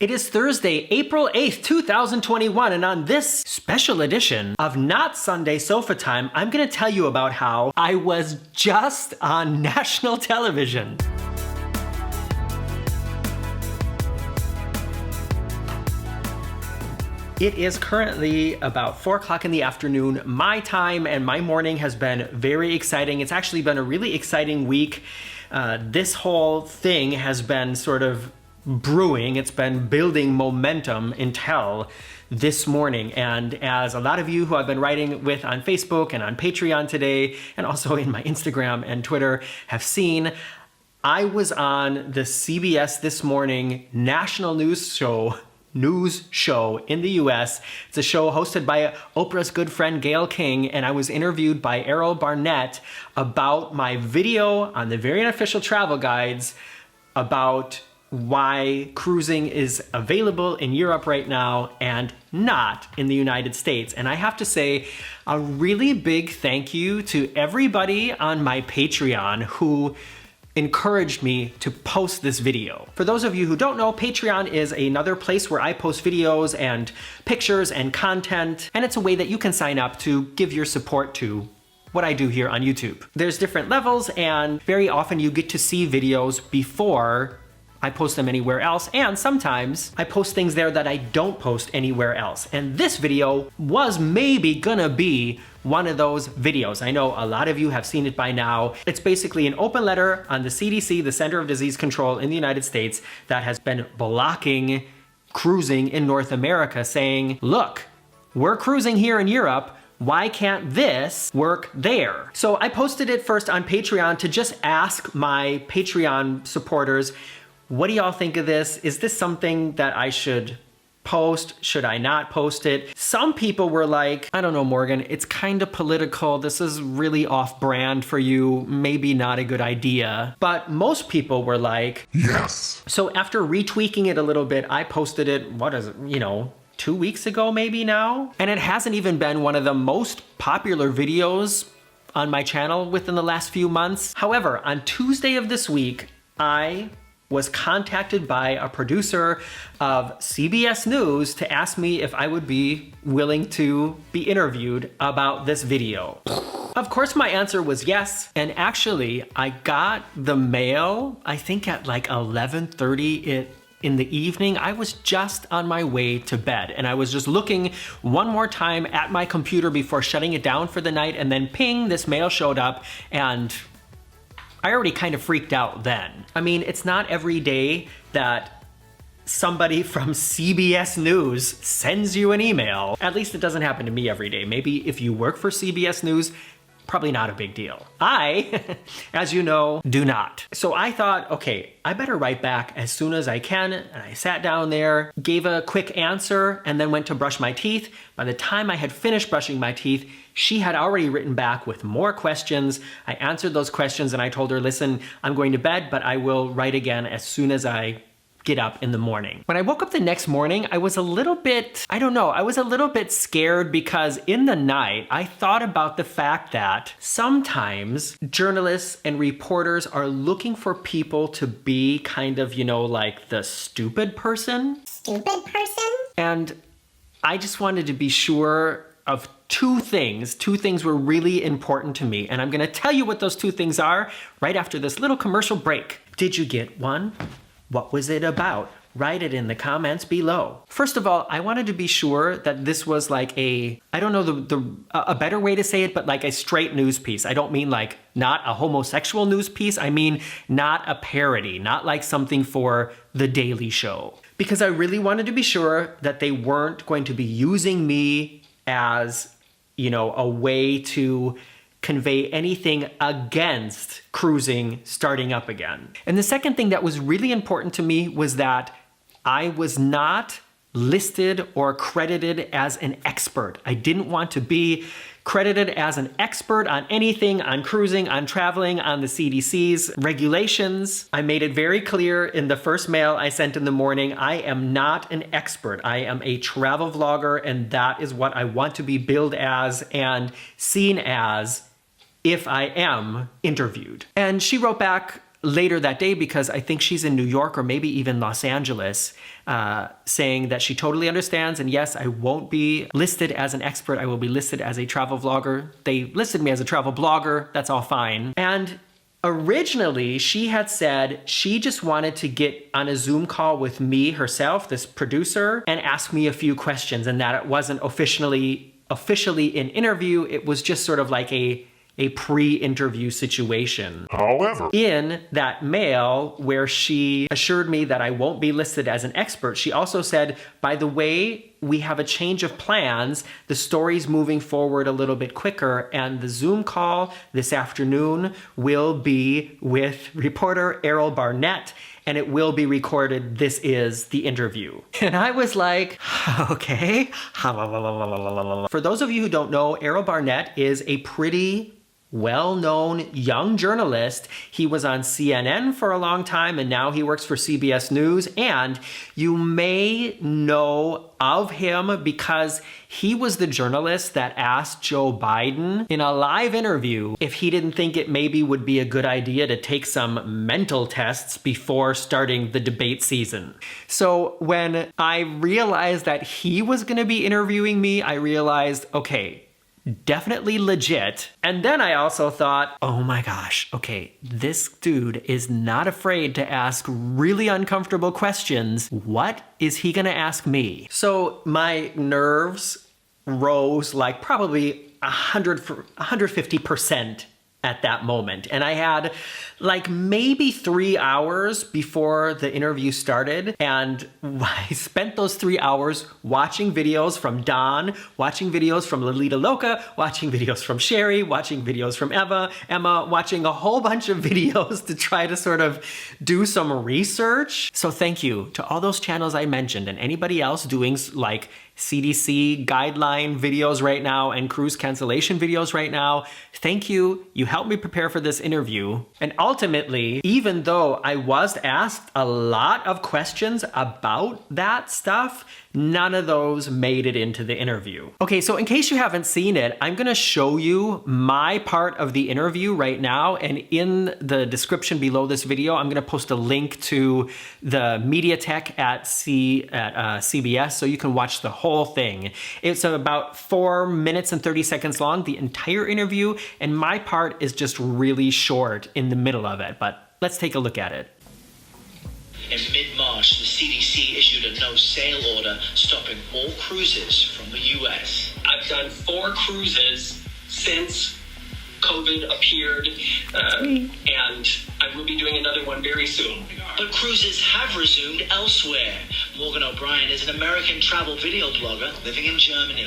It is Thursday, April 8th, 2021, and on this special edition of Not Sunday Sofa Time, I'm gonna tell you about how I was just on national television. It is currently about 4 o'clock in the afternoon, my time, and my morning has been very exciting. It's actually been a really exciting week. This whole thing has been sort of brewing. It's been building momentum until this morning. And as a lot of you who I've been writing with on Facebook and on Patreon today, and also in my Instagram and Twitter have seen, I was on the CBS This Morning national news show in the US. It's a show hosted by Oprah's good friend Gayle King, and I was interviewed by Errol Barnett about my video on the very unofficial travel guides about why cruising is available in Europe right now and not in the United States. And I have to say a really big thank you to everybody on my Patreon who encouraged me to post this video. For those of you who don't know, Patreon is another place where I post videos and pictures and content, and it's a way that you can sign up to give your support to what I do here on YouTube. There's different levels, and very often you get to see videos before I post them anywhere else, and sometimes I post things there that I don't post anywhere else. And this video was maybe gonna be one of those videos. I know a lot of you have seen it by now. It's basically an open letter on the CDC, the Center of Disease Control in the United States, that has been blocking cruising in North America, saying, look, we're cruising here in Europe, why can't this work there? So I posted it first on Patreon to just ask my Patreon supporters, what do y'all think of this? Is this something that I should post? Should I not post it? Some people were like, I don't know, Morgan, it's kind of political. This is really off brand for you. Maybe not a good idea. But most people were like, yes. So after retweaking it a little bit, I posted it, 2 weeks ago maybe now? And it hasn't even been one of the most popular videos on my channel within the last few months. However, on Tuesday of this week, I was contacted by a producer of CBS News to ask me if I would be willing to be interviewed about this video. Of course, my answer was yes. And actually, I got the mail, I think at like 11:30 in the evening. I was just on my way to bed, and I was just looking one more time at my computer before shutting it down for the night, and then ping, this mail showed up, and I already kind of freaked out then. I mean, it's not every day that somebody from CBS News sends you an email. At least it doesn't happen to me every day. Maybe if you work for CBS News, probably not a big deal. I, as you know, do not. So I thought, okay, I better write back as soon as I can. And I sat down there, gave a quick answer, and then went to brush my teeth. By the time I had finished brushing my teeth, she had already written back with more questions. I answered those questions and I told her, listen, I'm going to bed, but I will write again as soon as I get up in the morning. When I woke up the next morning, I was a little bit, I was a little bit scared because in the night, I thought about the fact that sometimes journalists and reporters are looking for people to be kind of, like the stupid person. Stupid person? And I just wanted to be sure of two things. Two things were really important to me, and I'm gonna tell you what those two things are right after this little commercial break. Did you get one? What was it about? Write it in the comments below. First of all, I wanted to be sure that this was like a better way to say it, but like a straight news piece. I don't mean like not a homosexual news piece. I mean not a parody, not like something for The Daily Show. Because I really wanted to be sure that they weren't going to be using me as, a way to convey anything against cruising starting up again. And the second thing that was really important to me was that I was not listed or credited as an expert. I didn't want to be credited as an expert on anything, on cruising, on traveling, on the CDC's regulations. I made it very clear in the first mail I sent in the morning, I am not an expert. I am a travel vlogger, and that is what I want to be billed as and seen as if I am interviewed. And she wrote back, later that day, because I think she's in New York or maybe even Los Angeles, saying that she totally understands. And yes, I won't be listed as an expert. I will be listed as a travel vlogger. They listed me as a travel blogger. That's all fine. And originally, she had said she just wanted to get on a Zoom call with me herself, this producer, and ask me a few questions, and that it wasn't officially an interview. It was just sort of like a pre-interview situation. However, in that mail where she assured me that I won't be listed as an expert, she also said, by the way, we have a change of plans. The story's moving forward a little bit quicker, and the Zoom call this afternoon will be with reporter Errol Barnett, and it will be recorded. This is the interview. And I was like, okay. For those of you who don't know, Errol Barnett is a pretty well-known young journalist. He was on CNN for a long time, and now he works for CBS News. And you may know of him because he was the journalist that asked Joe Biden in a live interview if he didn't think it maybe would be a good idea to take some mental tests before starting the debate season. So when I realized that he was going to be interviewing me, I realized, okay, definitely legit. And then I also thought, oh my gosh, okay, this dude is not afraid to ask really uncomfortable questions. What is he gonna ask me? So my nerves rose like probably 150% at that moment. And I had like maybe 3 hours before the interview started. And I spent those 3 hours watching videos from Don, watching videos from Lolita Loca, watching videos from Sherry, watching videos from Emma, watching a whole bunch of videos to try to sort of do some research. So thank you to all those channels I mentioned and anybody else doing like CDC guideline videos right now and cruise cancellation videos right now. Thank you. You helped me prepare for this interview. And ultimately, even though I was asked a lot of questions about that stuff, none of those made it into the interview. Okay, so in case you haven't seen it, I'm gonna show you my part of the interview right now, and in the description below this video, I'm gonna post a link to the MediaTek at CBS so you can watch the whole thing. It's about 4 minutes and 30 seconds long, the entire interview, and my part is just really short in the middle of it, but let's take a look at it. In mid-March, the CDC issued a no-sail order stopping all cruises from the U.S. I've done 4 cruises since COVID appeared, and I will be doing another one very soon. But cruises have resumed elsewhere. Morgan O'Brien is an American travel video blogger living in Germany.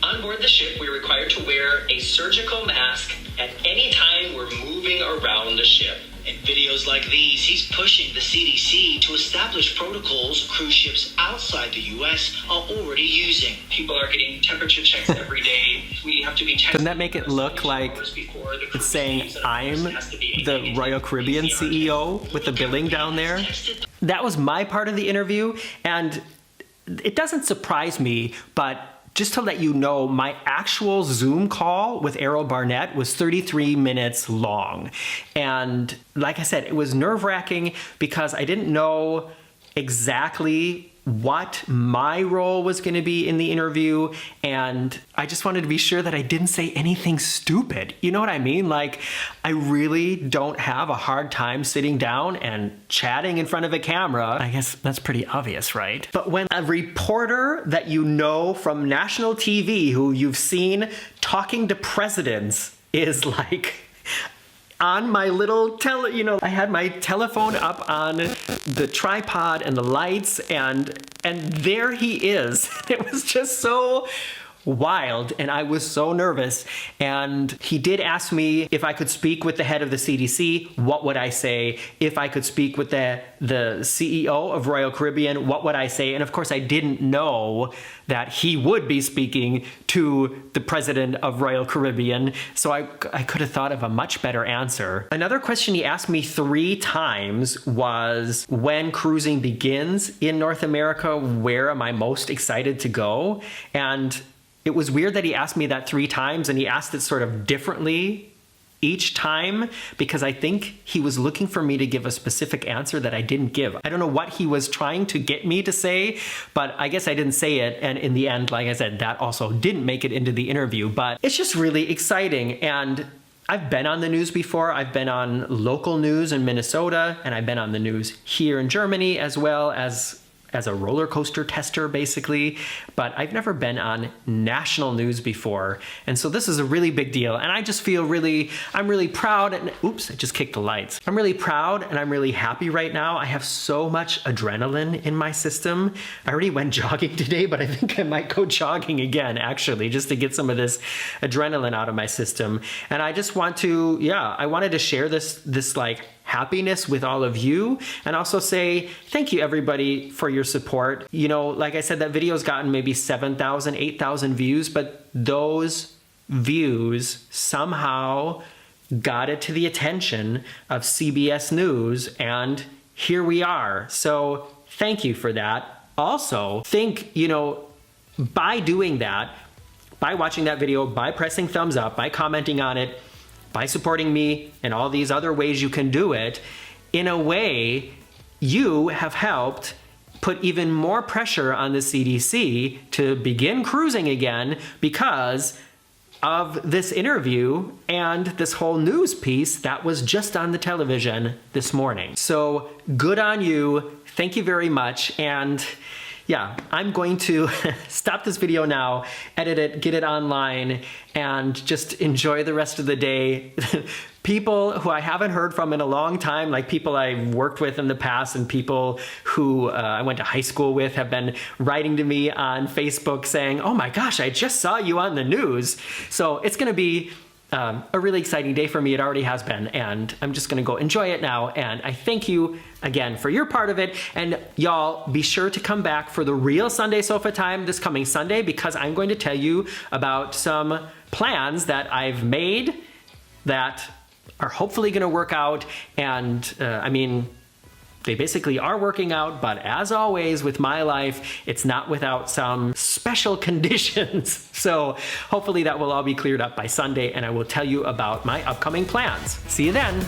On board the ship, we're required to wear a surgical mask at any time we're moving around the ship. In videos like these, he's pushing the CDC to establish protocols cruise ships outside the U.S. are already using. People are getting temperature checks every day. We have to be tested. Doesn't that make it look like it's saying I'm the Royal Caribbean CEO with the billing down there? That was my part of the interview, and it doesn't surprise me, but just to let you know, my actual Zoom call with Errol Barnett was 33 minutes long. And like I said, it was nerve-wracking because I didn't know exactly what my role was going to be in the interview, and I just wanted to be sure that I didn't say anything stupid. You know what I mean? Like, I really don't have a hard time sitting down and chatting in front of a camera. I guess that's pretty obvious, right? But when a reporter that you know from national TV, who you've seen talking to presidents, is like on my little I had my telephone up on the tripod and the lights, and there he is. It was just so wild, and I was so nervous. And he did ask me if I could speak with the head of the CDC, what would I say? If I could speak with the CEO of Royal Caribbean, what would I say? And of course, I didn't know that he would be speaking to the president of Royal Caribbean, so I could have thought of a much better answer. Another question he asked me 3 times was, when cruising begins in North America, where am I most excited to go? And it was weird that he asked me that 3 times, and he asked it sort of differently each time because I think he was looking for me to give a specific answer that I didn't give. I don't know what he was trying to get me to say, but I guess I didn't say it. And in the end, like I said, that also didn't make it into the interview, but it's just really exciting. And I've been on the news before. I've been on local news in Minnesota, and I've been on the news here in Germany as well as a roller coaster tester, basically, but I've never been on national news before. And so this is a really big deal. And I just feel I'm really proud. And oops, I just kicked the lights. I'm really proud and I'm really happy right now. I have so much adrenaline in my system. I already went jogging today, but I think I might go jogging again, actually, just to get some of this adrenaline out of my system. And I just want to, I wanted to share this like happiness with all of you, and also say thank you everybody for your support. You know, like I said, that video's gotten maybe 7,000, 8,000 views, but those views somehow got it to the attention of CBS News, and here we are. So thank you for that. Also, by doing that, by watching that video, by pressing thumbs up, by commenting on it, by supporting me and all these other ways you can do it, in a way, you have helped put even more pressure on the CDC to begin cruising again because of this interview and this whole news piece that was just on the television this morning. So good on you. Thank you very much. And yeah, I'm going to stop this video now, edit it, get it online, and just enjoy the rest of the day. People who I haven't heard from in a long time, like people I've worked with in the past and people who I went to high school with, have been writing to me on Facebook saying, oh my gosh, I just saw you on the news. So it's going to be a really exciting day for me. It already has been, and I'm just gonna go enjoy it now. And I thank you again for your part of it. And y'all, be sure to come back for the real Sunday Sofa Time this coming Sunday, because I'm going to tell you about some plans that I've made that are hopefully gonna work out. And they basically are working out, but as always with my life, it's not without some special conditions. So hopefully that will all be cleared up by Sunday, and I will tell you about my upcoming plans. See you then.